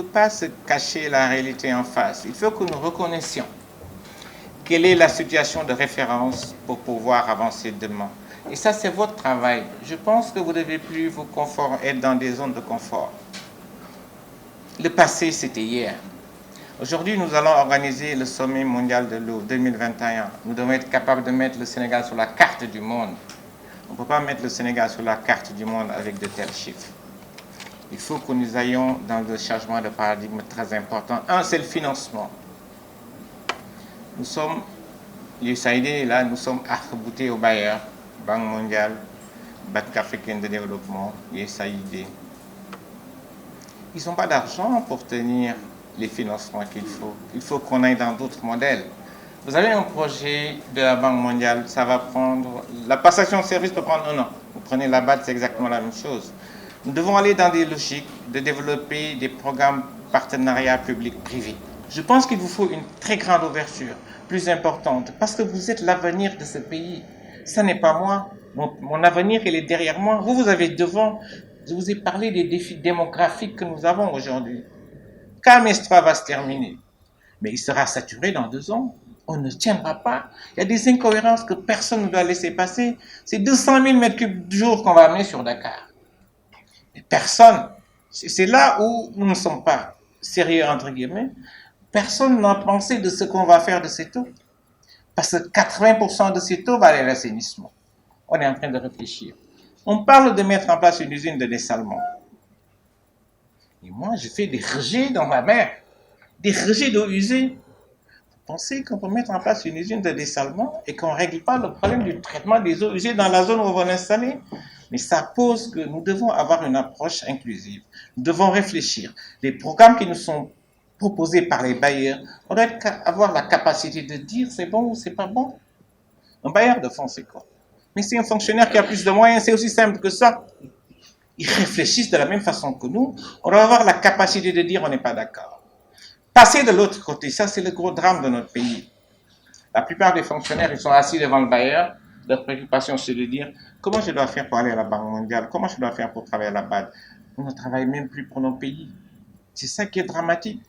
peut pas se cacher la réalité en face. Il faut que nous reconnaissions quelle est la situation de référence pour pouvoir avancer demain. Et ça, c'est votre travail. Je pense que vous ne devez plus être dans des zones de confort. Le passé, c'était hier. Aujourd'hui, nous allons organiser le sommet mondial de l'eau 2021. Nous devons être capables de mettre le Sénégal sur la carte du monde. On ne peut pas mettre le Sénégal sur la carte du monde avec de tels chiffres. Il faut que nous ayons dans le changement de paradigme très important. Un, c'est le financement. Nous sommes, l'USAID est là, nous sommes arc-boutés aux bailleurs, Banque mondiale, Banque africaine de développement, USAID. Ils n'ont pas d'argent pour tenir les financements qu'il faut. Il faut qu'on aille dans d'autres modèles. Vous avez un projet de la Banque mondiale, ça va prendre... La passation de service peut prendre 1 an. Vous prenez la BAD, c'est exactement la même chose. Nous devons aller dans des logiques de développer des programmes partenariats public-privé. Je pense qu'il vous faut une très grande ouverture, plus importante, parce que vous êtes l'avenir de ce pays. Ça n'est pas moi. Mon avenir, il est derrière moi. Vous avez devant. Je vous ai parlé des défis démographiques que nous avons aujourd'hui. KMS 3 va se terminer, mais il sera saturé dans 2 ans. On ne tiendra pas. Il y a des incohérences que personne ne doit laisser passer. C'est 200 000 mètres cubes du jour qu'on va amener sur Dakar. Et personne, c'est là où nous ne sommes pas sérieux, entre guillemets, personne n'a pensé de ce qu'on va faire de cette eau. Parce que 80% de cette eau va aller à l'assainissement. On est en train de réfléchir. On parle de mettre en place une usine de dessalement. Et moi, je fais des rejets dans ma mer, des rejets d'eau usée. Vous pensez qu'on peut mettre en place une usine de dessalement et qu'on ne règle pas le problème du traitement des eaux usées dans la zone où on va l'installer? Mais ça pose que nous devons avoir une approche inclusive. Nous devons réfléchir. Les programmes qui nous sont proposés par les bailleurs, on doit avoir la capacité de dire c'est bon ou c'est pas bon. Un bailleur de fonds, c'est quoi? Mais c'est un fonctionnaire qui a plus de moyens, c'est aussi simple que ça. Ils réfléchissent de la même façon que nous. On doit avoir la capacité de dire on n'est pas d'accord. Passer de l'autre côté, ça c'est le gros drame de notre pays. La plupart des fonctionnaires, ils sont assis devant le bailleur. Leur préoccupation, c'est de dire comment je dois faire pour aller à la Banque mondiale, comment je dois faire pour travailler à la BAD. On ne travaille même plus pour nos pays. C'est ça qui est dramatique.